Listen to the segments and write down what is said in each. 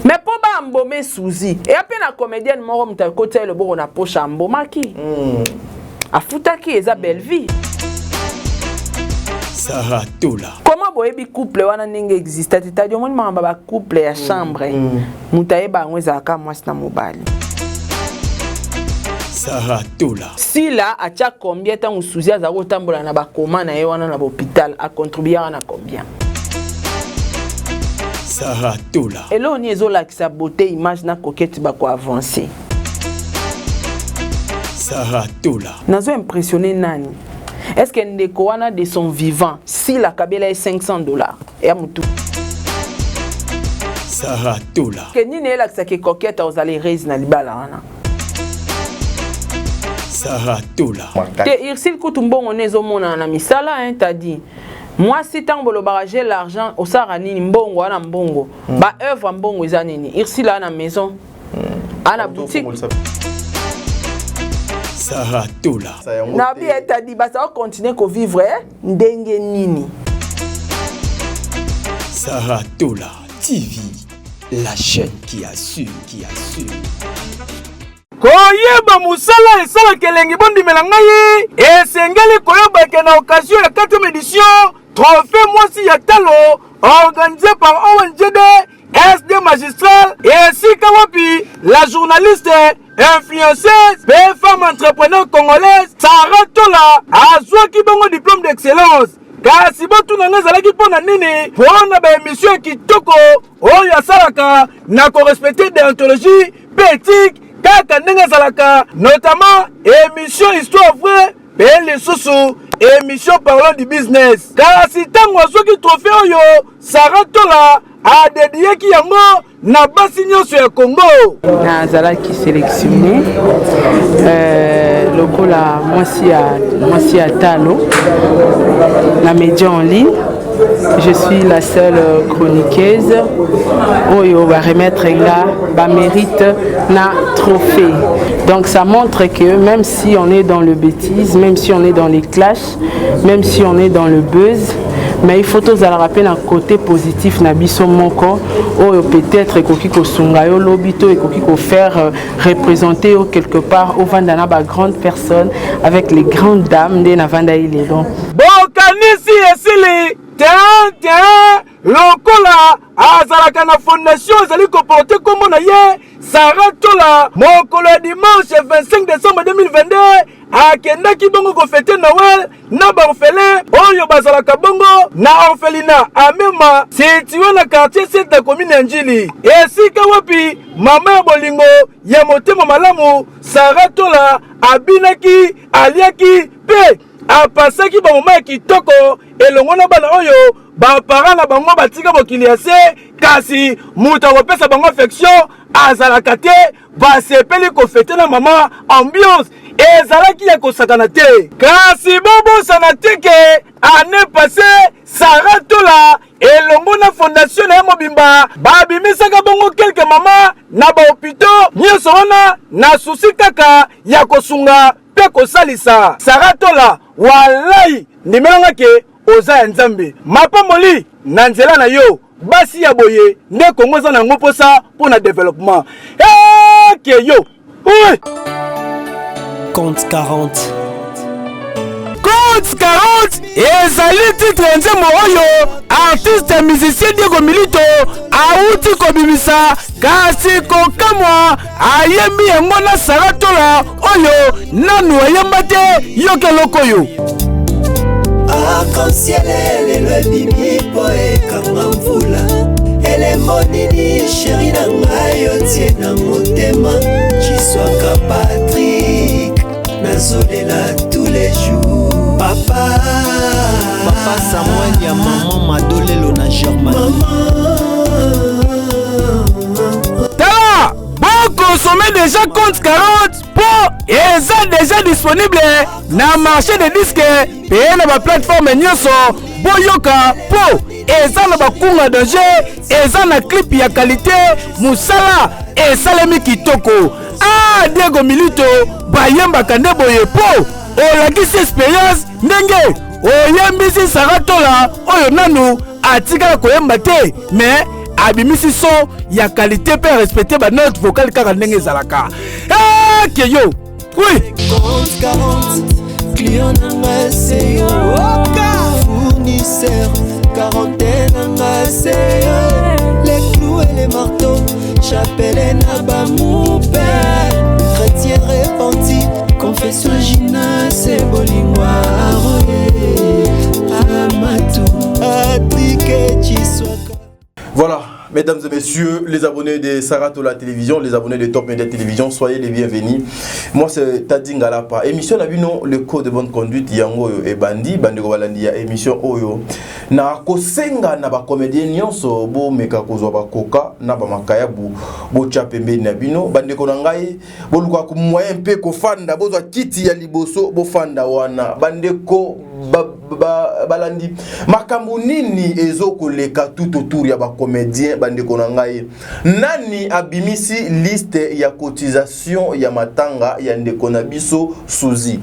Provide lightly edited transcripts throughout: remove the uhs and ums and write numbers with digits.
Mais pour ba mbomé souzi et après la comédienne moro mta côté le bon na poche mbomaki afutaki eza belle vie Sarah Tola. Comment boyebi couple wana ninge existe tadi omoni mama ba couple ya chambre mutayeba ngweza ka mwasi na mobali Sarah Tola. Si là a tia combien temps souzi za ko tambola na ba koma na ye wana na hôpital a contribuer na combien Sarah Tola. et là on y la sa beauté image na coquette ba ko avancer Sarah Tola. nazo impressionné nani. Est-ce que ndeko wana de son vivant si la kabela est $500 et amutu Sarah Tola. que ni ne la que coquette aux aller raise na libala wana Sarah Tola. te irsil kutumbongo nezo mona na misala hein t'as dit moi si tant bolo barager l'argent au sarani mbongo wana mbongo ba œuvre mbongo eza nini irsil na maison à la boutique Sarah Tola. Nabi t'as dit bah ça va continuer qu'on vivre ndenge nini Sarah Tola TV, la chaîne qui assure, koyeba musala esala kelengi bondi melangai esengeli koyeba ke na occasion ya 4e édition trophée mwasi ya talo organisé par ONGD SD magistral et sika wapi la journaliste influenceuse et femme entrepreneur congolaise Sarah Tola azwaki bongo diplôme d'excellence kasi botuna ngezalaki pona nini pona ba émission kitoko oyo asalaka na correspecter déontologie éthique kaka ndenge zalaka notamment émission histoire vraie pe lisusu émission parlant du business kasi tango azwaki trophée oyo Sarah Tola a dédié ki yango na basi nyonso ya Congo nazalaki sélectionné lokola mwasi ya talo na média en ligne. Je suis la seule chroniqueuse oyo va remettre là ba mérite na trophée. Donc ça montre que même si on est dans le bêtise, même si on est dans les clashs, même si on est dans le buzz, mais il faut tous aller rappeler un côté positif na biso moko oyo peut-être ekoki ko sunga yo lobito ekoki ko faire représenter quelque part au vandana ba grande personne avec les grandes dames de na vanda ile donc bokanisi esili tiens lokola azalaka na fondation ezali koporte kombo na ye Sarah Tola mokolo ya dimanche 25 décembre 2022 akendaki bongo kofete Noël na baorphelin oyo bazalaka bongo na orphelinat amema situé na quartier 7 de commune ya Njili esika wapi mama ya bolingo ya motema malamu Sarah Tola abinaki aliaki pe apasaki ba moma ya kitoko elongo na bana oyo ba parents na bango batika bokili ya se kasi muta kopesa bango affection azalaka te basepeli kofete na mama ambiance ezalaki ya kosakana te kasi bobosana te ke année passée Sarah Tola elongo na fondation na mobimba babimisaka bongo quelques mama na bahôpitaux nyonso wana na susi kaka ya kosunga pe kosalisa Sarah Tola walai ndimelanga ke oza ya nzambe mapamoli na nzela na yo basi ya boye nde Kongo za nango posa pour na développement ke yo oui Compte 40. Compte 40 ezali titre nzembo oyo artiste musicien Diego Milito auti kobimisa kasi kokamwa ayembi yango na Sarah Tola oyo nanu ayemba te yoke lokoyo arc-en-ciel le bibi poe kanga mvula elembo nini chéri na ngai otie na motema Chiswaka Patrick nazolela tous les jours papa Samuel ya maman Madolelo na Germain tala bon consommer déjà compte 40 pour eza déjà disponible na marché de disque pe na ba plateforme nyonso boyoka po eza na bakunga danger eza na clip ya qualité musala esalemi kitoko Diego Milito bayembaka nde boye po olakisi expérience ndenge oyembisi Sarah Tola oyo nanu atikala koyemba te mais abimisi son ya qualité pe respecter ba note vocale kaka ndenge ezalaka. Que yo. Oui. 40 clients nanga c'est yo. Fournisseur quarantaine nanga c'est yo. Les clous et les marteaux, chapelle et nabamoupe. Chrétien repenti, confession gina c'est bolingwa. Amatou, adike chiswaka. Voilà. Mesdames et messieurs, les abonnés de Saratola Télévision, les abonnés de Top Media Télévision, soyez les bienvenus. Moi, c'est Tadi Ngalapa. Émission Nabino, le code de bonne conduite, Yango et Bandi, Bandeko Balandi, émission Oyo. Na kosenga na ba comédien nyonso bo meka kozwa ba koka na ba makaya bo chapembe Nabino, Bandeko Nangai, bo luka ku moyen pe ko fanda bo kiti ya liboso bo fanda wana. Bandeko balandi makambo nini ezoko leka tout autour ya ba comédien bandeko nangai nani abimisi liste ya cotisation ya matanga ya ndeko na biso Suzy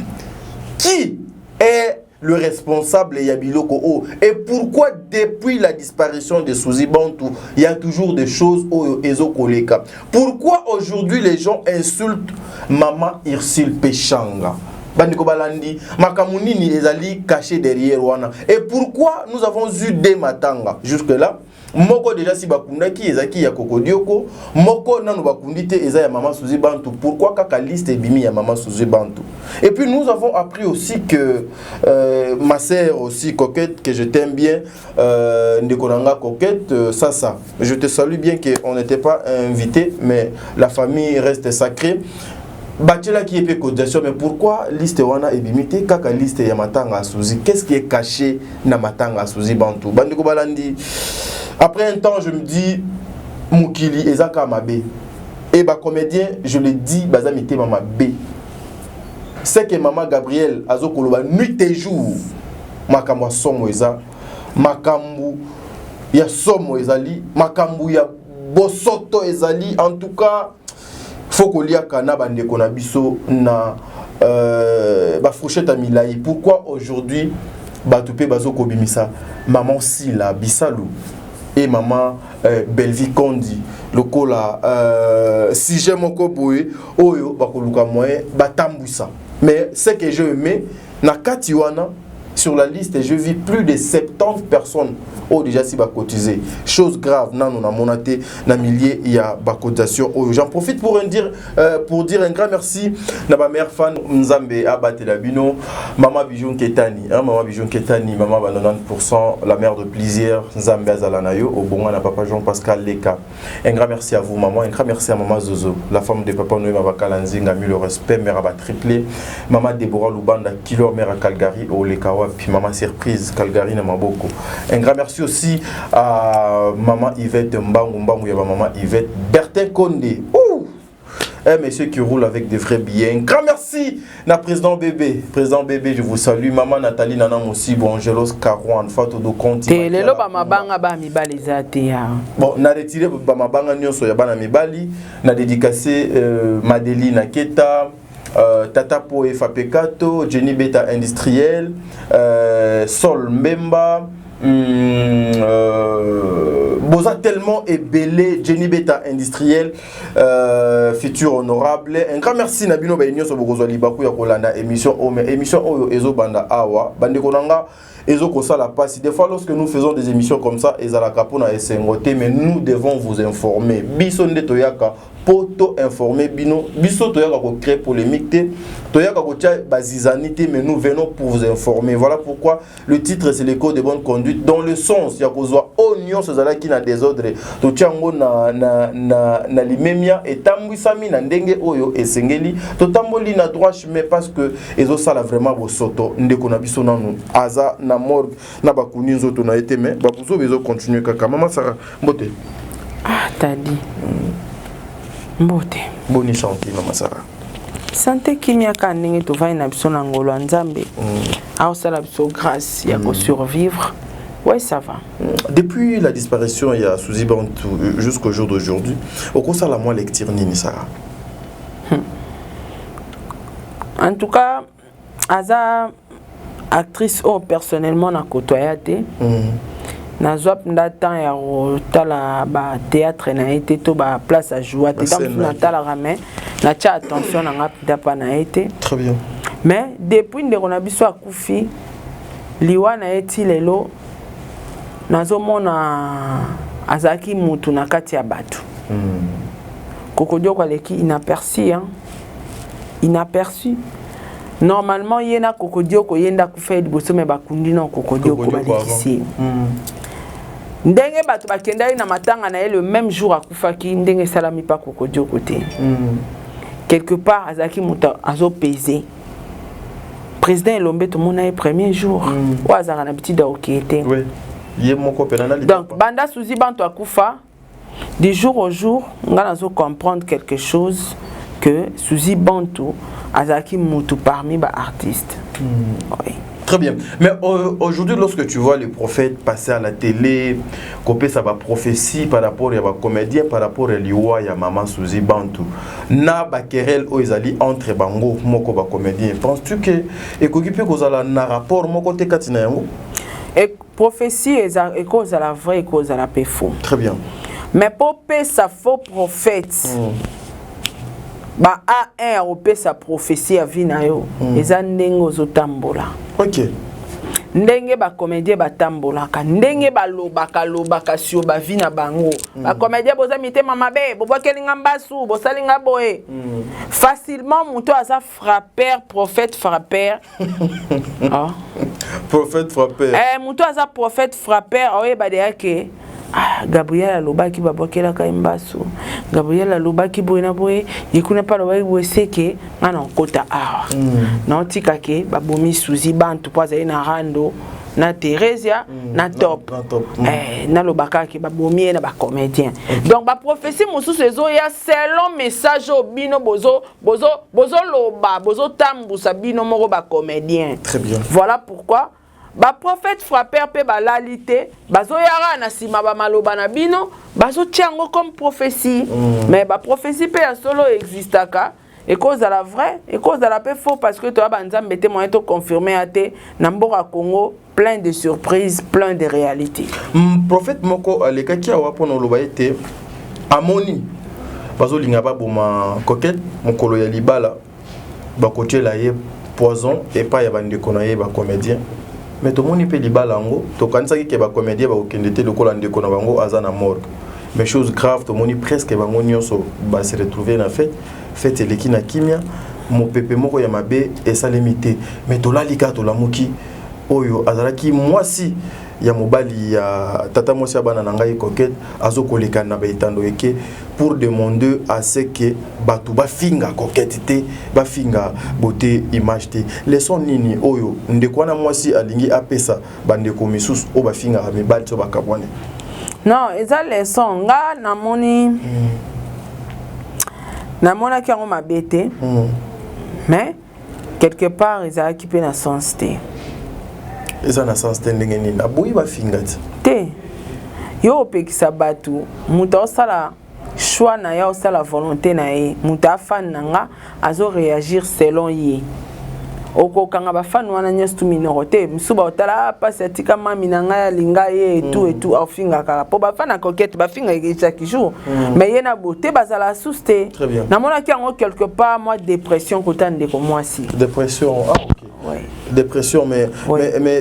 qui est le responsable ya biloko o et pourquoi depuis la disparition de Suzy Bantou il y a toujours des choses oyo ezoko leka pourquoi aujourd'hui les gens insultent maman Ursule Pechanga Bandiko Balandi, Makamunini ezali caché derrière wana. Et pourquoi nous avons eu des matanga jusque-là? Moko déjà si bakunda ki ezaki ya kokodioko, moko nanu bakundi te eza ya maman Suzy Bantou. Pourquoi kaka liste bimi ya maman Suzy Bantou? Et puis nous avons appris aussi que ma sœur aussi coquette que je t'aime bien, Ndekonanga coquette, ça. Je te salue bien qu'on n'était pas invité, mais la famille reste sacrée. Bachela qui est fait cotisation, mais pourquoi liste wana ebimité kaka liste ya matanga à Suzy? Qu'est-ce qui est caché na matanga à Suzy Bantou? Bandiko Balandi. Après un temps, je me dis Mukili ezaka mabe. Et ba comédien, je le dis bazamité mama B. C'est que maman Gabriel azokoloba nuit et jour. Makambo somo eza, makambu ya somo ezali, makambu ya bosoto ezali. En tout cas, faut qu'on lia kana bandeko na biso na ba fourchette milai. Pourquoi aujourd'hui batupe bazoko bimisa maman Sila Bisalou et maman Belvi Kondi lokola si j'aime moko boye oyo bakoluka moyen batambusa. Mais ce que je aimais na katiwana sur la liste, je vis plus de 70 personnes ont déjà si cotisé. Chose grave, non, on a monaté na milliers il y a cotisation. J'en profite pour dire un grand merci à ma mère fan Nzambe Abate Labino, maman Bijon Ketani, maman Bijon Ketani, maman 90%, la mère de plaisir Nzambe Azalanayo, au bon à papa Jean-Pascal Leka. Un grand merci à vous maman, un grand merci à maman Zozo, la femme de papa Noé Mabakalanzing a mis le respect, mère Abba triplé, maman Deborah Lubanda, kilo mère à Calgary, au Lekawa, puis maman Surprise Calgary na Maboko. Un grand merci aussi à maman Yvette Mbangu, il y a maman Yvette Bertin Condé. Un monsieur qui roule avec des vrais billets. Un grand merci na président bébé. Président bébé, je vous salue. Maman Nathalie Nanam aussi, bon Angelos Carouan, Fatou do Conti. Lelo ba mabanga ba mibali zate ya. Bon, na retiré ba mabanga nyonso ya bana mibali, na dédicacé Madeleine Naketa. Tata Poe Fapekato, Jenny Beta Industriel, Sol Mbemba, Boza tellement ébélé, Jenny Beta Industriel, futur honorable. Un grand merci Nabino Bainyo Sobogozo Libaku ya Kolanda émission Ome, émission Oyo Ezo Banda Awa, Bandekonanga. La passe. Des fois, lorsque nous faisons des émissions comme ça, mais nous devons vous informer. Bison de Toyaka, poto informer Bino, Biso Toyaka pour créer polémique, Toyaka pour bazizanité, mais nous venons pour vous informer. Voilà pourquoi le titre c'est l'écho de bonne conduite. Dans le sens, il y a oignon, c'est ça qui n'a désordre. Totiango na limemia et tambusami na ndenge oyo et sengeli. Totamboli na droit chemin parce que ezo sala vraiment bosoto. Ndeko na biso nanu aza na morgue na bakuni nzoto na été mais babuzo bezo continuer kaka maman Sarah mbote t'as dit mbote boni santé maman Sarah santé kimia ka ndenge to vai na biso na ngolo nzambe a osala biso grâce ya ko survivre. Ouais, ça va. Depuis la disparition il y a Suzy Bantou jusqu'au jour d'aujourd'hui au quoi ça la moi lecture nini Sarah? En tout cas aza actrice personnellement na côtoyate nazwa penda temps ya kotala ba théâtre na été to ba place à jouer te tam na tala ramé na tia attention na ngapita pa na été très bien mais depuis ndeko na biso akufi liwa na eti lelo nazomona azaki mutu na kati ya batu Kokodio kwa leki inaperçu hein inaperçu normalement yena Kokodio ko yenda kufa liboso me bakundi na Kokodio ko balekisi ndenge batu bakenda na matanga na le même jour akufaki ndenge salami pa Kokodio côté quelque part azaki muta azo peser président Elombe tout mon ay premier jour ou azara na petit d'okete oui yé moko penana donc banda souzi banto akufa du jour au jour nga nazo comprendre quelque chose que souzi banto azaki mutu parmi ba artistes oui. Très bien. Mais aujourd'hui, lorsque tu vois les prophètes passer à la télé, copier ça va prophétie par rapport à comédien, par rapport à l'Iwa, ya maman Suzy Bantu, na ba querelle o ezali entre bango moko ba comédien. Penses-tu que ekokipe kozala na rapport moko te katina yango? Et prophétie est cause à la vraie et cause à la peu faux. Très bien. Mais pour payer sa faux prophète. Ba a opé sa prophétie à vinayo eza ndenge ozotambola OK ndenge ba comédien ba tambola ka ndenge ba lobaka sio ba vina bango ba comédien boza mitema mabe boba kelinga mbasu bosalinga boye facilement muto asa frappeur prophète frappeur ah prophète frappeur muto asa prophète frappeur oyeba de yake Gabriel alobaki babokela ka mbasu Gabriel alobaki boyena boye yikuna pa lobai weseke ngana kota awa na tika ke babomi Suzy Bantu poza ina rando na Theresia na top na lobaka ke babomi na ba comédien donc ba prophétie mususu ezo ya selon message obino bozo loba bozo tambusa bino moko ba comédien. Très bien. Voilà pourquoi ba prophète frappeur pe balalité bazo yara na sima ba maloba na bino bazo tiango comme prophétie mais ba prophétie pe ya solo existaka et cause à la vraie et cause à la peu faux parce que toi banzambe te moyen to confirmer até na mboka Congo plein de surprises plein de réalités prophète moko alekaki awa pona loba été amoni bazo linga ba boma coquette mokolo ya libala ba kotela ye poison et pas ya bande konaye ba comédien. Mais tout le monde peut libala ngo to kanisa ki ba comédien ba okendete lokola ndeko na bango azana morgue mais chose grave tout le monde presque bango nyonso ba se retrouver na fait eleki na kimia mo pepe moko ya mabe et salemité mais to la lika to la muki oyo azalaki mwasi ya mobali ya tata mwasi ya bana ngai coquette azo koleka na baitando eke pour demander à ce que batu ba finga coquette te ba finga beauté image te leçon nini oyo ndeko na mwasi alingi apesa bandeko misusu o ba finga ba mibali to bakabwane non eza leçon nga namona ki ngo mabete mais quelque part ils qui na sens te eza na sens te ndenge nini aboyi ba finga te yo opekisa batu muta osala choix na ya osala volonté na ye muta fan nanga azo réagir selon ye okokanga ba fan wana nyestu minoroté msuba otala pasi atika mami nanga ya linga ye et tout afinga kala po ba fan coquette ba finga chaque jour mais ye na beauté bazala souste na mona ki ngo quelque part moi dépression kotande ko moi si dépression OK. Oui. Dépression, mais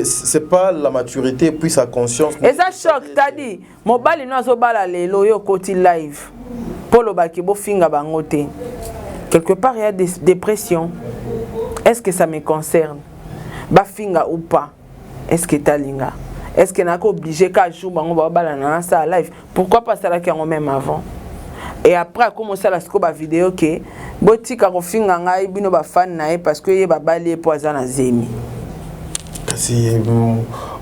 c'est pas la maturité puis sa conscience. Et ça choque, t'as dit. Mobile no azobala lelo yo koti live. Polo baki bo finga bangote. Quelque part il y a des dépressions. Est-ce que ça me concerne? Ba finga ou pas? Est-ce que t'as linga? Est-ce que nako obligé qu'à jour bango ba bala na ça live? Pourquoi pas ça là qui même avant? Et après a commencé la scoba vidéo que botika ko finga ngai bino ba fan na parce que ye ba bali poison na zemi kasi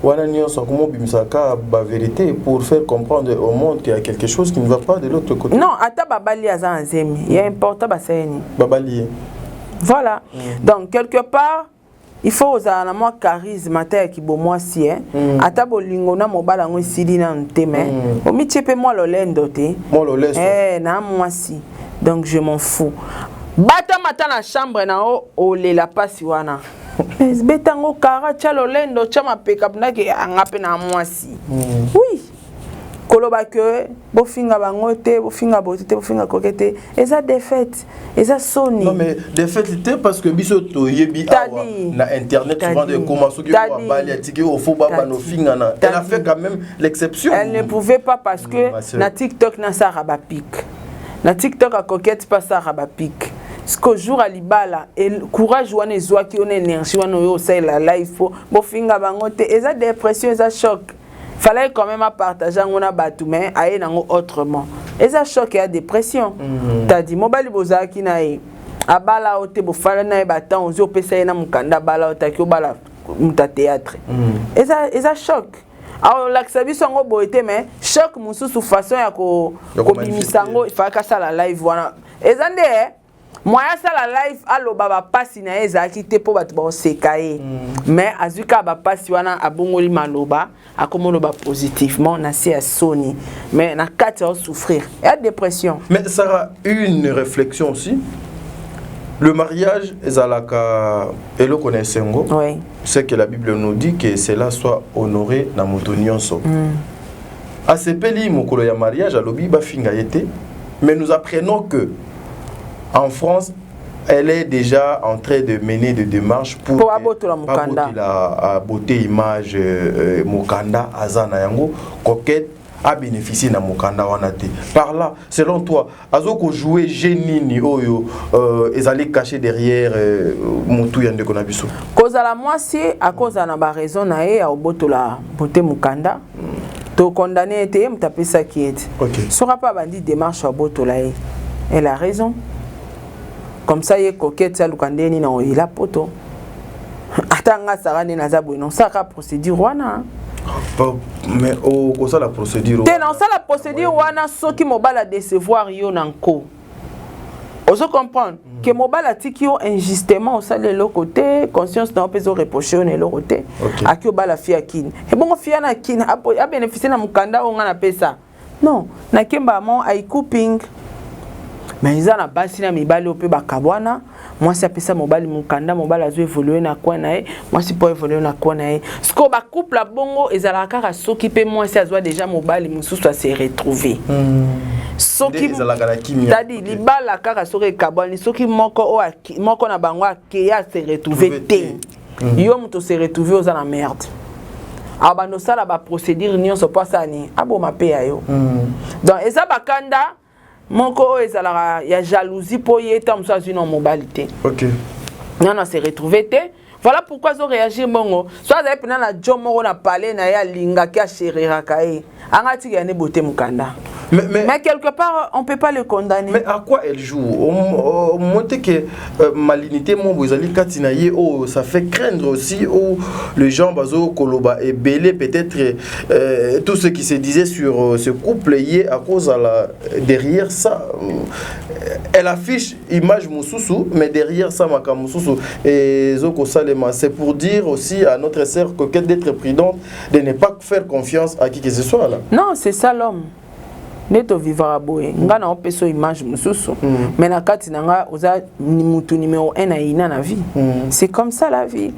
wana nyonso comment bimisaka ba vérité pour faire comprendre au monde qu'il y a quelque chose qui ne va pas de l'autre côté. Non ata ba bali azana zemi il est important ba seni ba bali voilà donc quelque part il faut oza na moi charisme ta ki bo moi si ata bolingo na mobala ngo sidi na nteme o mi chepe moi lolendo te moi loleso na moi si donc je m'en fous bata mata na chambre na o le la pasi wana betango kara chalo lendo chama peka pnake angape na mwasi. Oui. Koloba que bofinga bangote, bofinga botete, bofinga kokete, eza défaite, eza soni. Non mais défaite parce que biso to yebi awa na internet souvent de comment ceux qui ont bali atiki au faux baba no finga na. Elle a fait quand même l'exception. Elle ne pouvait pas parce que na TikTok na sa rabapic. Na TikTok a coquette pas sa rabapic. Ce que jour à libala et courage wana ezwa ki on énergie wana yo c'est la life bofinga bangote, eza dépression, eza choc. Fallait quand même partager ngona batu mais aye nango autrement. Et ça choc et dépression. T'as dit mobile bozaki na e abala ote bo fala na e batan ozo pesa na mukanda bala otaki obala muta théâtre. Et ça choc. Alors l'axabiso ngo boete mais choc mususu façon ya ko bimisango il faut ka sala live wana. Ezande moi ça la live allo baba pasi na ezaki te po batu ba sekaye. Mais azuka ba pasi wana abongoli maloba akomono ba positivement na c'est à Sony mais na kati à souffrir et à dépression. Mais Sarah, une réflexion aussi. Le mariage ezalaka elo konesengo. Oui. C'est que la Bible nous dit que cela soit honoré na motonionso. A sepeli mokolo ya mariage alobi ba finga yete mais nous apprenons que en France, elle est déjà en train de mener des démarches pour la beauté image Mukanda Azana Yango coquette a bénéficié na Mukanda wanate. Par là, selon toi, azoko jouer génie oyo ezali caché derrière mutu yande konabiso. Cause à la moitié à cause na ba raison na e a oboto la beauté Mukanda. To condamné était m'taper ça qui est. Sera pas bandit démarche à oboto la e. Elle a raison. Comme ça, il y a coquette, ça, il a poto. Attends, ça va non, ça va procédure, wana. Mais au ça la procédure. T'es dans ça la procédure, wana, ceux qui m'ont la décevoir, yo nanko. Vous comprenez que mobile a tiki injustement au sein de l'autre côté, conscience n'a pas reproché de l'autre côté. A qui la fille à kin. Et bon, fille à kin a bénéficié de mon candidat, on a appelé ça. Non, na kimba mon ay couping. Mais ils ont la base na mibali ope bakabwana moi c'est appelé ça mobali mukanda mobali azo évoluer na kwa na moi c'est pour évoluer na kwa na ce ko ba couple la bongo ezala kaka soki pe moi c'est azo déjà mobali mususu a se retrouver soki tadi libala kaka soki kabwani soki moko na bango akeya se retrouver te yo muto se retrouver aux la merde abano sala ba procédure nyonso pasa ni abo mape ayo donc eza bakanda Moko ezala ya jalousie pour y être ça une mobilité. OK. Non c'est retrouvé. Voilà pourquoi ils ont réagi bongo. Soit ils pena na jomo na parler na ya linga ki a chérir kae. Angati ya ne beauté mukanda. Mais quelque part, on ne peut pas le condamner. Mais à quoi elle joue? Au moment que malignité, ça fait craindre aussi les gens bazo koloba et belé peut-être tout ce qui se disait sur ce couple lié à cause derrière ça. Elle affiche image Moussousou, mais derrière ça maka Moussousou et Zoko Salema. C'est pour dire aussi à notre sœur coquette d'être prudente, de ne pas faire confiance à qui que ce soit là. Non, c'est ça l'homme. Neto vivra boye nga na opeso image mususu mais na kati nanga oza mutu numéro 1 na ina na vie c'est comme ça la vie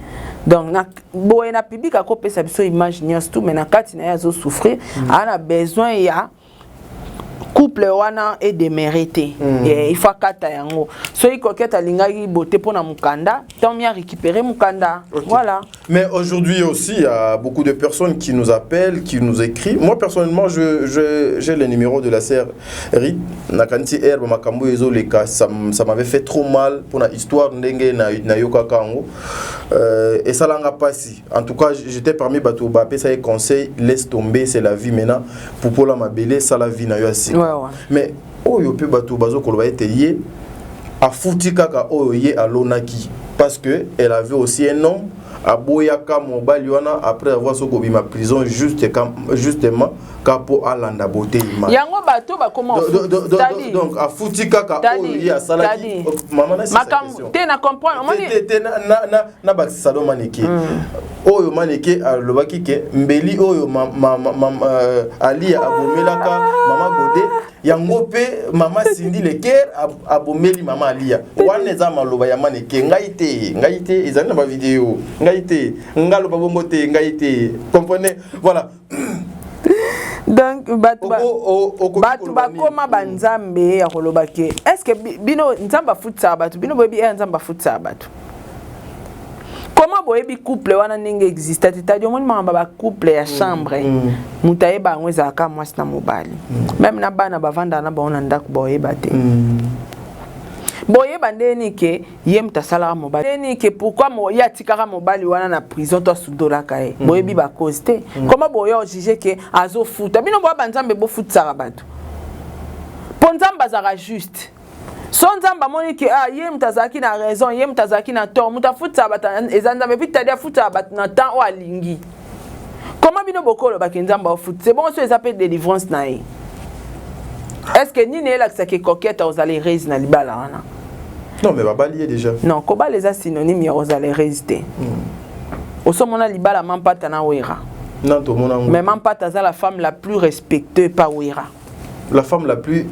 donc na boye na public a kopesa biso image nyos tout mais na kati na yazo souffrir ana besoin ya couple wana est démérité et il faut kata yango so i koketa lingaki beauté pona mukanda tant mieux récupérer mukanda voilà. Mais aujourd'hui aussi il y a beaucoup de personnes qui nous appellent, qui nous écrivent. Moi personnellement j'ai le numéro de la sœur Rit nakanti herbe makambo ezo les cas ça m'avait fait trop mal pour la histoire ndenge na yoka kango et ça langa passi. En tout cas j'étais parmi bato ba pesa et conseil laisse tomber c'est la vie maintenant pour la mabele ça la vie na yo asi. Mais oyo pe bato bazo koloba eteye a fouti kaka oyo ye alonaki parce que elle avait aussi un homme à boyaka mobali wana après avoir sokobi ma prison justement kapo alanda beauté image yango bato ba comment donc a fouti kaka oyo ye asalaki maman na c'est ça te na comprendre te na ba sado maniki oyo maneke alobaki ke mbeli oyo alia abomelaka mama Godé yango pe mama Cindy Leker abomeli mama alia wana eza maloba ya maneke ngai te ezali na ba vidéo ngai te ngalo babongo te ngai te comprenez voilà. Donc batu bakoma banzambe ya kolobake est-ce que bino nzamba futsa batu bino boyebi nzamba futsa batu comment boyebi couple wana ninge existe tadi omoni mamba ba couple ya chambre mutayeba ngweza ka mwasi na mobali même na bana bavanda na baona ndako boyeba te boyeba ndeni ke yem tasala mobali ndeni ke pourquoi mo ya tikara mobali wana na prison to sudola kae boyebi ba cause te comment boyo juger ke azo futa bino boya banzambe bo futsa batu ponzamba zara juste son nzamba moni ke yem tazaki na raison yem tazaki na tort muta futsa bata ezanzambe pitadia futsa bata na temps o alingi comment bino bokolo ba kenzamba o fut c'est bon so ezapé délivrance na e est-ce que ni ne la que coquette aux aller raise na libala wana non mais babalier déjà non koba les synonymes ya aux aller résister osomona libala mampata na wera non to mona mais mampata za la femme la plus respectée par wera la femme la plus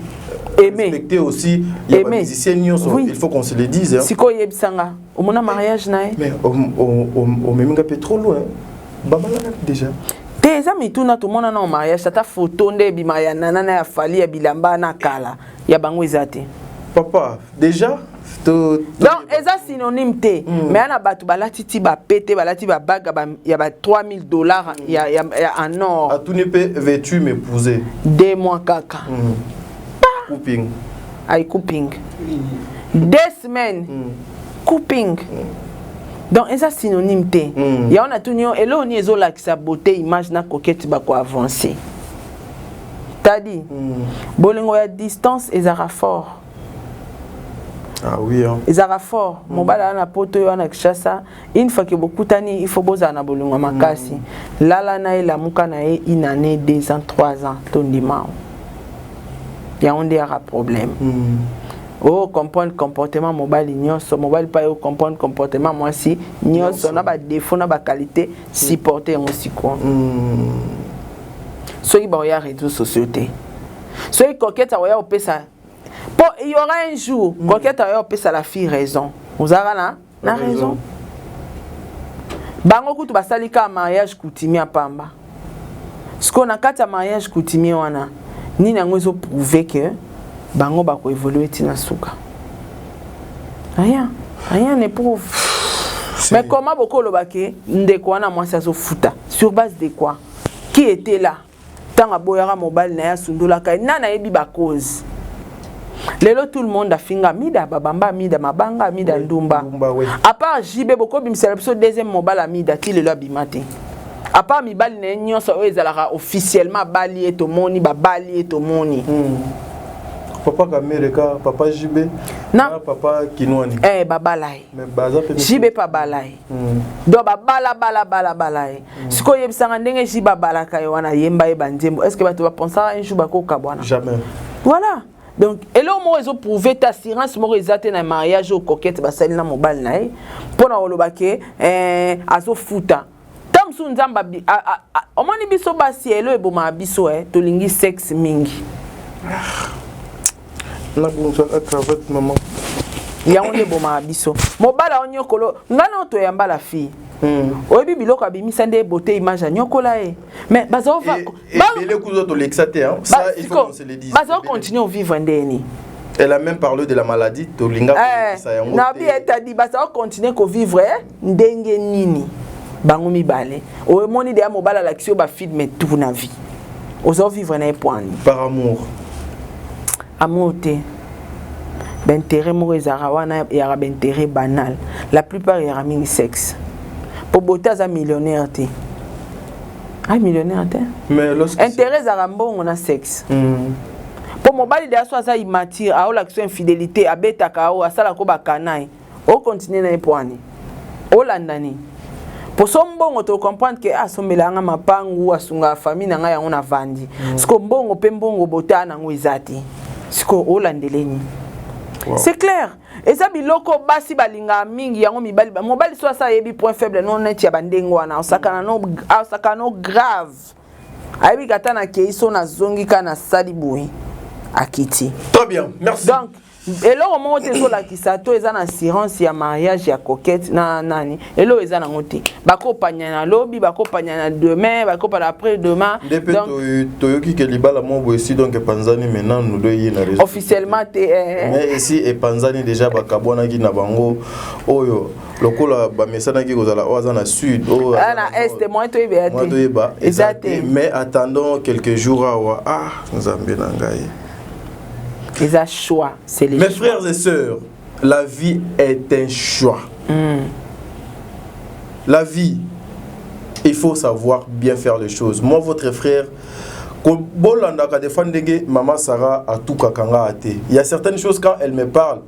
respectée aussi il y a des musiciens oui. Il faut qu'on se le dise hein. Siko yebsanga au mona mariage na mais au même peu trop loin babala déjà tes amis tout na tout monde na mariage ta photo nde bima ya nana na ya fali ya bilamba na kala ya bango ezate papa déjà donc eza synonyme te mais ana batu balati ti ba pété balati ba baga ya ba $3000 ya en or a tout ne peut vêtu m'épouser 2 mois kaka couping ay couping 2 semaines couping donc eza synonyme te ya on a tout nio elo ni ezola ki sa beauté image na coquette ba ko avancer tadi bolingo ya distance ezara fort. Ah oui hein. Ezara fort mobala na poto yo na kishasa une fois que beaucoup tani il faut boza na bolingo makasi lala na ela muka na e une année 2 ans 3 ans tondima ya on a problème oh comprendre comportement mobile nyonso mobile pas yo comprendre comportement moi si nyonso na ba défaut na ba qualité supporter aussi quoi so il ba ya réseaux société so il coquette a ya opesa. Bon, il y aura un jour, coquette a opé la fille raison. Vous avez la raison. Bango kutu basalika mariage coutumier pamba. Ce qu'on a quatre mariage coutumier wana, ni nangozo prouver que bango ba ko évoluer tina suka. Rien ne prouve. Mais comment beaucoup le baké ndeko wana moi ça so futa. Sur base de quoi? Qui était là? Tanga boyara mobile na ya sundola kai nana yebi ba cause. Lelo tout le monde a finga mida babamba mida mabanga mida ndumba à part JB boko bimsela biso deuxième mobile mida ti lelo abimate à part mi bali na nyonso o ezalaka officiellement bali et tomoni ba bali et tomoni papa Kamereka papa JB na papa Kinwani babalai mais baza pe JB pa balai do bala siko yebisanga ndenge JB balaka yo wana yemba e banzembo est-ce que bato ba pensera un jour bakoka bwana jamais voilà. Donc, et là, moi, ils ont prouvé ta assurance, moi, ils ont été dans un mariage au coquette, bah, ça, ils n'ont pas mobile, pour nous, le azo futa. Tam sun zamba bi, au moins, ils biso basi, elo et boma biso, to lingi sexe mingi. Na bonjour à travers maman. Ya on est boma biso. Mobile on yokolo, ngana to yamba la fille. Oyebi biloko abimisa nde beauté image nyokola e mais bazo va et les coups de l'exaté hein ça il faut qu'on se le dise bazo continue vivre ndeni elle a même parlé de la maladie tolinga ça yango na bi eta di bazo continuer ko vivre ndenge nini bango mibale o moni de mobala l'action ba feed mais tout na vie ozo vivre na point par amour te d'intérêt morizara wana ya d'intérêt banal la plupart ya mingi sexe. Pour beauté à millionnaire té. Millionnaire té. Mais lorsque intérêt à rambon on a sexe. Pour mobile de soit ça il m'attire à l'action infidélité à beta kao à sala ko ba kanai. O continuer na poani. O landani. Pour son bon on comprendre que a sombelanga mapangu asunga famille na ya on a vandi. Siko mbongo pe mbongo beauté na ngo izati. Siko o landeleni. C'est clair. eza biloko basi balinga mingi yango mibali mobali so asa yebi point faible non net ya bandengo wana osakana no grave ayebi kata na keiso na zongi kana sali boui akiti. Très bien, merci. Donc eloko moko te so la kisato eza na assurance ya mariage ya coquette na nani elo eza na ngote bakopanya na lobby bakopanya na demain bakopana après demain. Donc toyoki ke libala mo boisi donc panzani maintenant nous doit y na réseau officiellement mais ici et panzani déjà bakabona ki na bango oyo lokola ba mesana ki kozala oza na sud o na est moi to yeba exact mais attendons quelques jours à nzambe na ngai. Les choix, c'est les Mes choix. frères et sœurs, la vie est un choix. La vie, il faut savoir bien faire les choses. Moi, votre frère, Maman Sarah a tout kakanga até. Il y a certaines choses quand elle me parle,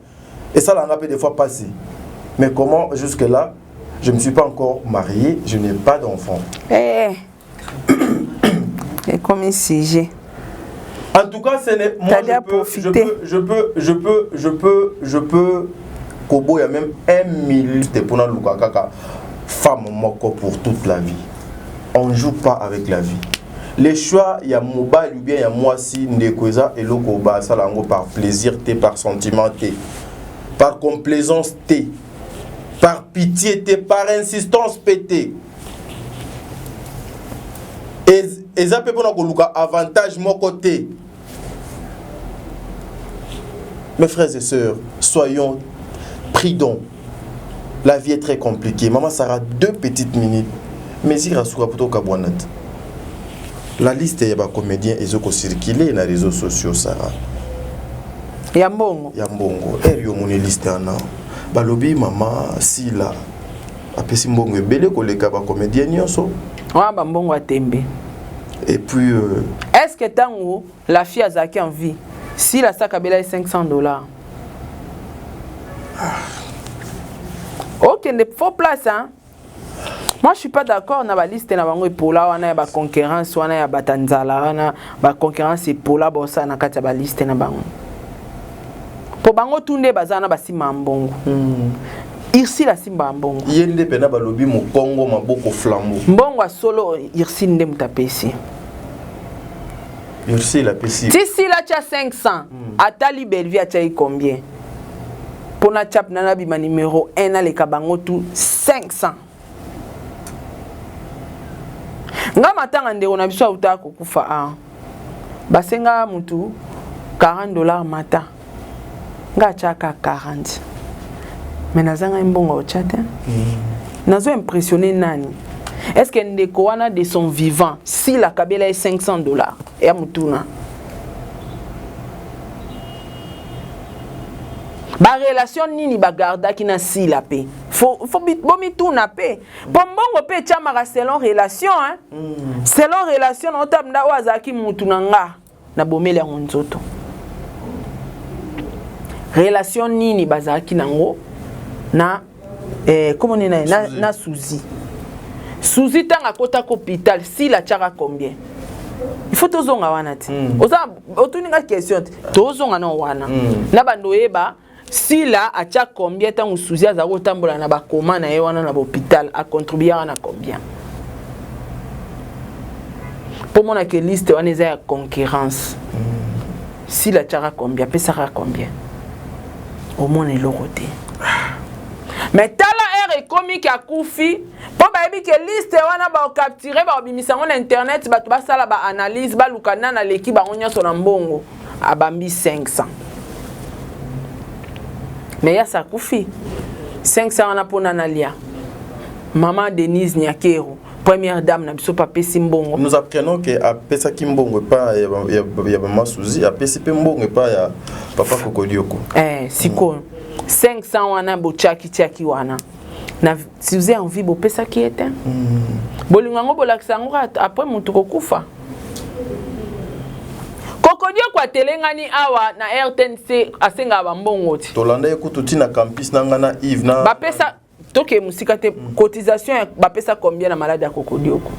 et ça l'a des fois passé. Mais comment jusque-là, je ne me suis pas encore marié, je n'ai pas d'enfant. Eh, comme un sujet. En tout cas, ce n'est moi je peux Kobo il y a même 1 minute pour nous femme moko pour toute la vie. On ne joue pas avec la vie. Les choix, il y a mobile ou bien il y a moi si ndekoza et lokoba ça lango par plaisir té par sentiment té par complaisance té par pitié té par insistance pété. Et ça peut pas avantage mon côté. Mes frères et sœurs, soyons prudents. La vie est très compliquée. Maman Sarah, 2 petites minutes. Mais il y a la liste des comédiens et ceux qui circulent dans les réseaux sociaux, Sarah. Yambongo. Yambongo. Elle y a une liste en an. Balobi maman si là. Après si mbongo ebele ko les comédiens nyonso. Ah mbongo atembe. Et puis est-ce que tango la fille a Zaki en vie si la sac a belé $500? Ok, ne faut place hein. Moi je suis pas d'accord na ba liste na bango epola wana ya ba concurrence wana ya batanzala wana ba concurrence epola bosa na kati ya ba liste na bango. Po bango tunde bazana basima mbongo. Irsi la simba mbongo. Yende pena balobi mo Congo maboko flambeau. Mbongo solo Irsi nde mutapesi. Irsi la pesi. Si la tia 500, atali Bellevue tia combien? Pour na chap nana bima numéro 1 na le kabango tout 500. Nga matanga ndeko na biso uta kokufa a. Basenga mutu $40 mata. Nga chaka 40. Mais nazanga mbongo ochate. Nazo impressionné nani. Est-ce que ndeko wana de son vivant si la kabela est $500 et amutuna. Ba relation nini bagarda ki na si la paix. Faut bomi tout na paix. Bombongo pe chamara selon relation hein. Selon relation on tabnda wazaki mutuna nga na bomele nzoto. Relation nini bazaki nango na comment on est na Suzy. Suzy tanga kota hôpital si la tchara combien? Il faut tozonga wana ti. Oza otuninga question ti. Tozonga na wana. Na bandoyeba si la acha combien tant Suzy azako tambola na ba koma na ye wana na hôpital a contribuer na combien? Pour mon que liste wana eza ya concurrence. Si la tchara combien? Pesara combien? Au moins l'oroté. Mais tala air comique à Koufi pour baby que liste wana ba capturer ba bimisa on internet ba to ba sala ba analyse ba lukana na l'équipe ba onya so na mbongo abambi 500. Mais ya sa Koufi 500 wana pona na lia. Maman Denise Nyakero, première dame na biso papa Simbongo. Nous apprenons que a pesa Kimbongo pas ya maman Suzy, a pesa Mbongo pas ya papa Kokodioko. Siko 500 wana bochaki wana. Na si vous avez envie bo pesa ki était. Bolingango bolakisa ngo après mutu kokufa. Kokodioko kwa telengani awa na RTNC asenga ba mbongo ti. Tolanda ekututi na campus na ngana Yves na ba pesa toke musika te cotisation ba pesa combien na malade ya Kokodioko?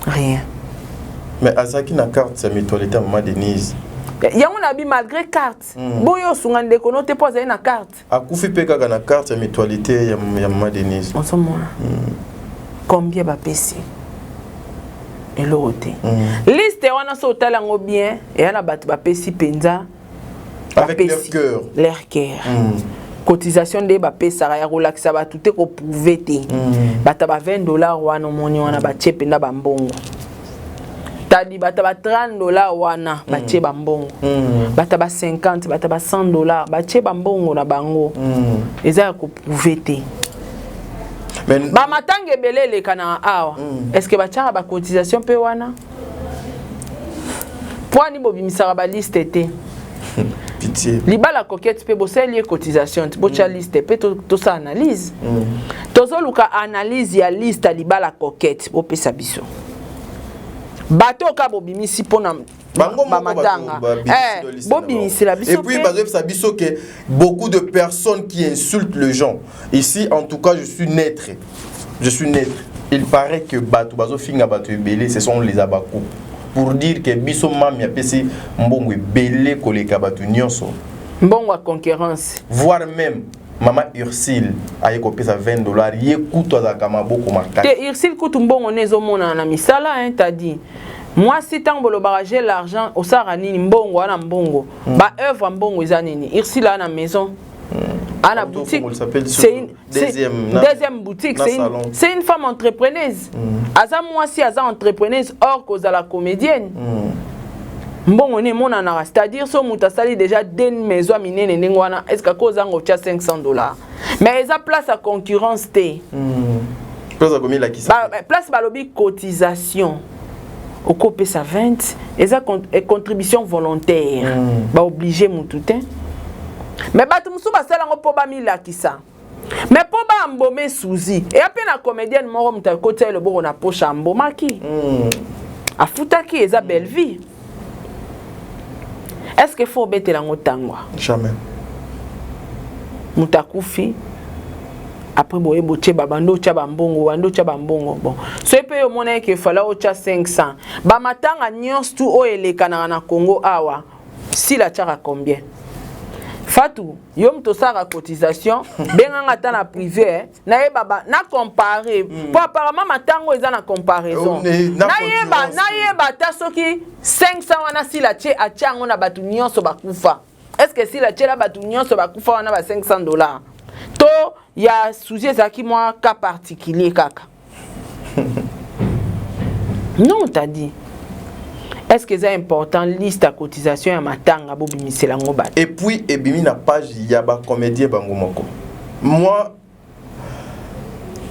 Rien. Mais Azaki na carte sa mutualité maman Denise. yango na bi malgré carte boyo sunga ndeko no te poza na carte akufi pe kaka na carte ya mutualité ya Maman Denise on se mona combien ba pesi et l'autre liste wana so talango bien et ana bat ba pesi penza avec leur cœur cotisation de ba pesa ya relaxa ba tout ko prouver te bata ba $20 wana moni wana ba chepe na ba mbongo tadi bata ba $30 wana ba che ba mbongo bata ba 50 bata ba $100 ba che ba mbongo na bango eza ko prouver te ba matange belele kana awa est-ce que ba tchara ba cotisation pe wana poani bobimisaka ba liste te pitié libala coquette pe boseli cotisation bo cha liste pe to sa analyse tozo luka analyse ya liste libala coquette bo pesa biso bato ka bobimisi pona matanga bobimisi la biso et puis bazo pesa biso que beaucoup de personnes qui insultent les gens ici en tout cas je suis neutre il paraît que bato bazo finga bato belé ce sont les abako pour dire que biso mami apesi mbongo belé koleka bato nyonso mbongo concurrence voire même Maman Ursule a pesa $20 ye kuto za kama boko makati te Ursule kutu mbongo nezo mona na misala hein t'as dit moi si tant bolo barager l'argent au saranini mbongo ana mbongo ba œuvre mbongo izanini Ursule ana maison ana boutique c'est une deuxième boutique c'est une femme entrepreneuse aza moi si aza entrepreneuse or cause la comédienne mbongo ne mona na c'est-à-dire so mutasali déjà den maison minene nengwana est-ce que cause ngo tia $500 mais eza place à concurrence te place à combien la qui place balobi cotisation au copé ça 20 eza contribution volontaire ba obligé mututin mais batu musu basala ngo po ba milakisa mais po ba mbome souzi et après na comédienne moro muta côté le boko na poche mbomaki afutaki eza belle vie. Est-ce qu'il faut mettre la ngotangwa? Jamais. Mutakufi. Après boye boche babando cha bambongo bando cha bambongo bon so pe yo mona ke fala o cha 500 ba matanga nyons tu o elekana na Congo awa si la chara combien Fatou yo mto sara cotisation benga ngata na privé na yeba na comparer pour apparemment matango eza na comparaison na yeba ta soki 500 wana si la che achango na batu nyonso bakufa est-ce que si la che la batu nyonso bakufa wana ba $500 to ya sujet zaki moi cas particulier kaka non t'as dit est-ce que c'est important liste à cotisation à matanga bobimisi la ngoba et puis ebimi na page ya ba comédien bango moko moi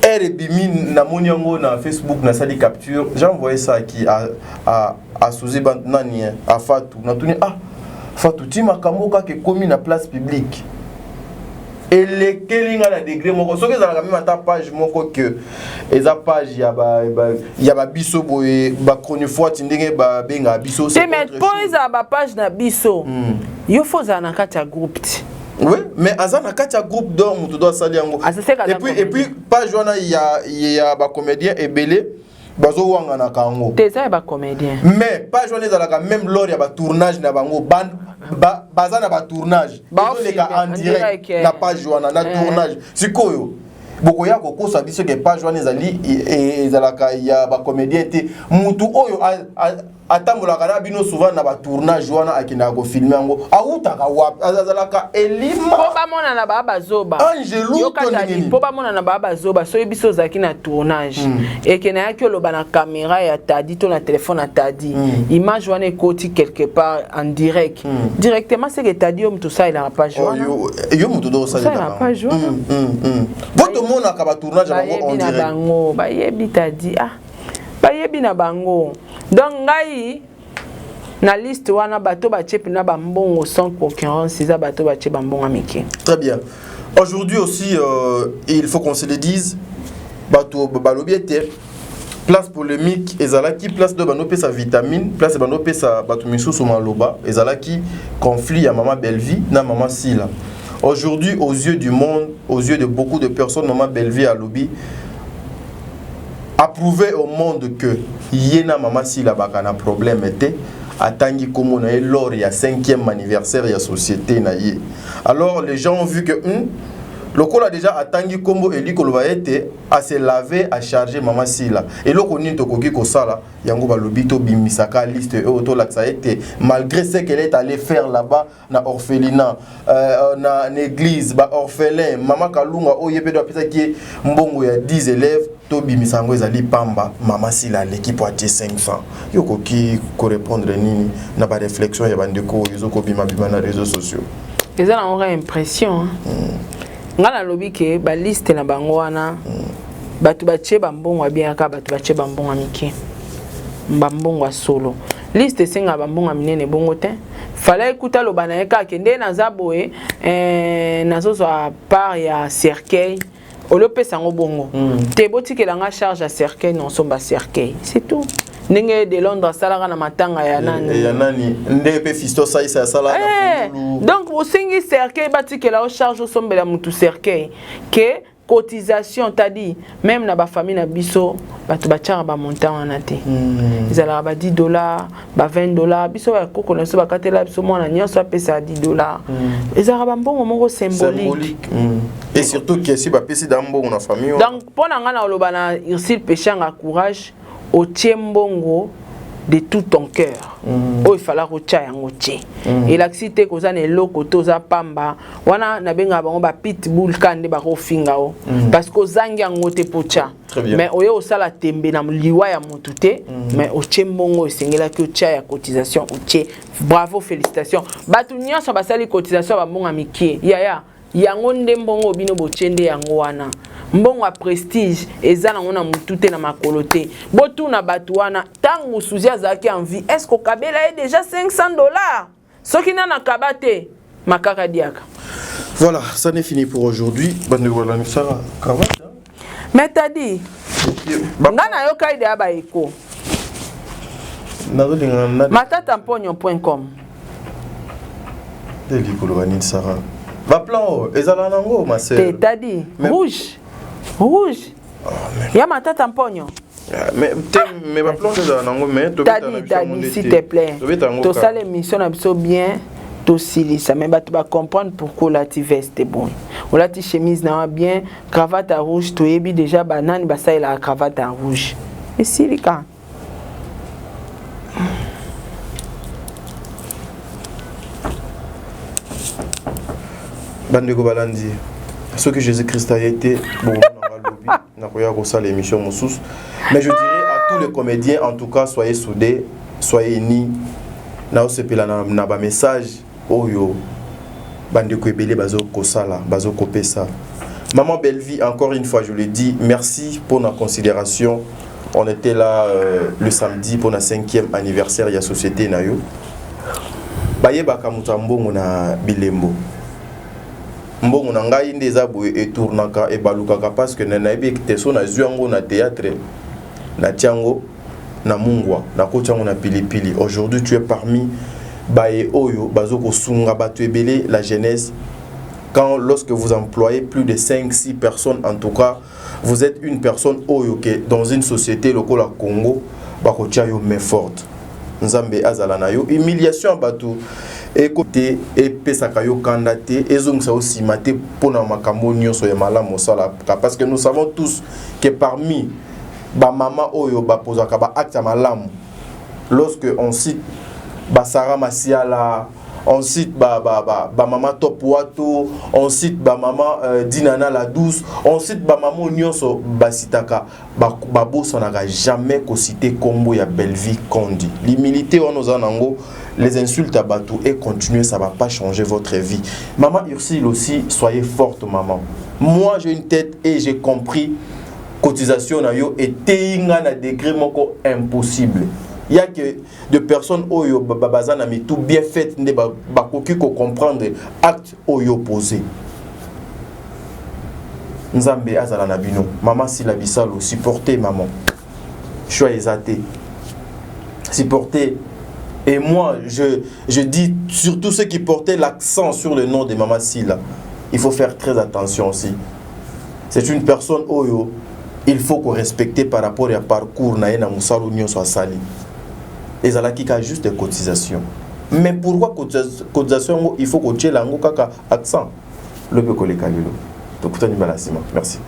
ebimi na monyango na Facebook na sali capture j'ai envoyé ça qui à Suzy Bantanani à Fatou na tuni Fatou ti makamoka ke komi na place publique et les kelinga na degré moko soki za la même ta page moko que eza page ya ba biso boye ba chronique ndenge ba benga biso c'est mais pour ba page na biso yo faut za na kati ya groupe oui mais aza na kati ya groupe donc mutu doit sali yango et puis page wana ya ba comédien ebele bazo wanga na kango teza ba comédien mais page wana ezalaka même lors ya ba tournage na bango baza na ba tournage bazoleka en direct na page wana na tournage sikoyo boko ya kokosa biso ke page wana ezalaka ya ba comédien te mutu oyo atambolaka na bino souvent na ba tournage wana akina ko filmer ngo autaka wap azalaka elima po ba mona na ba zoba Angelou Tonini po ba mona na ba zoba so biso zaki na tournage et que na yaki loba na caméra ya tadi to na téléphone na tadi image wana ekoti quelque part en direct directement c'est que tadi om tout ça il a page wana yo mutu do ça la page wana votre monde akaba tournage bango en direct bango ba yebi tadi ba yebi na bango donc ngai na liste wana bato ba chepe na ba mbongo sans concurrence ça bato ba chepe mbongo amiki. Très bien. Aujourd'hui aussi il faut qu'on se le dise bato balobi était place polémique ezalaki place de bano pesa vitamine place bano pesa bato misusu maloba ezalaki conflit ya Maman Bellevie na Maman Sila. Aujourd'hui aux yeux du monde, aux yeux de beaucoup de personnes Maman Bellevie a lobby a prouvé au monde que yena Maman Sila bakana problème était atangi komo na lors ya 5e anniversaire ya société na ye. Alors les gens ont vu que le col a déjà attendu combo et dit qu'on été à se laver, à charger maman Sila. Et là, on est au Kogi Kosala, Yango Balobito Bimisaka liste et auto là ça a été malgré ce qu'elle est allée faire là-bas na orphelinat, na église, ba orphelin, maman Kalunga oyebe do pesa qui mbongo ya 10 élèves, to Bimisango ezali pamba, maman Sila l'équipe a 500. Yoko qui correspondre nini na ba réflexion ya bandeko yozoko bima bima na réseaux sociaux. Et ça on a impression. Ngana lobi ke ba liste na bango wana batu bache bambongo bien ka batu bache bambongo miki mbambongo solo liste senga bambongo minene bongo te fallait écouter lo bana ka kende na zaboe nazo so a part ya cercueil o le pesa ngo bongo te botiki la nga charge à cercueil non somba cercueil c'est tout. Ninge de Londres salara na matanga ya nani ya nani ndepe fisto ça ça sala donc au singi cercueil bati que la charge au sombe la mutu cercueil que cotisation t'a dit même na ba famille na biso batu bachara ba montant wana te ezala ba $10 ba $20 biso ba koko na so ba katela biso mona nyonso apesa $10 ezala ba mbongo moko symbolique et surtout que si ba pesi dambo na famille donc pona ngana olobana Ursil Péchanga courage au tiembongo de tout ton cœur. Il fallait recha yango tie. Et l'accident koza ne loko toza pamba wana na benga bango ba pitbull kande ba ko finga o parce que zangi yango te pocha. Mais oyo osala tembe na liwa ya mutu te mais au tiembongo esengela ki ocha ya cotisation otie. Bravo, félicitations. Batu nyonso basali cotisation ba mbonga mikie. Ya yango ndembongo bino bochende yango wana. Mbongo a prestige eza nango na mutu te na makolo te botu na batu wana tangu suzia zaki en vie est-ce que kabela est déjà $500 soki na kabate makaka diaka. Voilà, ça n'est fini pour aujourd'hui. Mais t'as dit ngana yo kaide aba eko matatampogno.com Deli Kolorani Sarah va plan ezala nango ma sœur t'as dit rouge ya matata mpogno mais va plan ezala nango mais t'as dit s'il te plaît to sala émission na biso bien to silisa mais tu vas comprendre pourquoi la ti veste bon ou la ti chemise na bien cravate rouge to yebi déjà banane basa la cravate rouge et silika Bandeko Balandi, ce que Jésus-Christ a été, bon, on a l'émission Moussous. Mais je dirais à tous les comédiens, en tout cas, soyez soudés, soyez unis. Now c'est pela na ba message oyo bandeko ebele bazo kosala, bazo kopesa. Maman Bellevie, encore une fois je le dis, merci pour la considération. On était là le samedi pour notre 5e anniversaire de la société nayo. Baye bakamuta mbongo na bilembo. Mbongo na ngai ndeza boye etournaka e balukaka parce que na yebi teso na zuango na théâtre na tiango na mungwa na kotiango na pilipili. Aujourd'hui tu es parmi baye oyo bazoko sunga batu ebele la jeunesse. Quand lorsque vous employez plus de 5-6 personnes en tout cas, vous êtes une personne oyo que dans une société lokola Congo bakotia yo main forte. Nzambe azala na yo humiliation batu écoutez et pesaka yo kandaté ezongisa aussi maté pona makambo nyonso ya malamu sala parce que nous savons tous que parmi ba mama oyo ba pozaka ba acte malamu lorsque on cite ba Sarah Masiala, on cite ba maman Top Wato, on cite ba maman Dinana la douce, on cite ba maman nyonso basitaka ba boss on n'a jamais ko cité combo ya Bellevie Kondi. L'humilité on nous en ango, les insultes à Batou et continuer, ça va pas changer votre vie. Maman Ursil aussi, soyez forte maman. Moi j'ai une tête et j'ai compris cotisation na yo et teinga na degré moko impossible. Il y a que des personnes oyo babazana mais tout bien fait ne ba koki ko comprendre acte oyo posé. Nzambe azala na bino. Maman si la bisalo supporter maman. Choix athée. Supporter. Et moi je dis surtout ceux qui portaient l'accent sur le nom de Maman Sila. Il faut faire très attention aussi. C'est une personne oyo il faut qu'on respecte par rapport à parcours na ena musalo nyonso asali. ezalaki ka juste des cotisations. Mais pourquoi cotisation il faut que tu aies l'accent le peu collé kalilo. Donc, merci.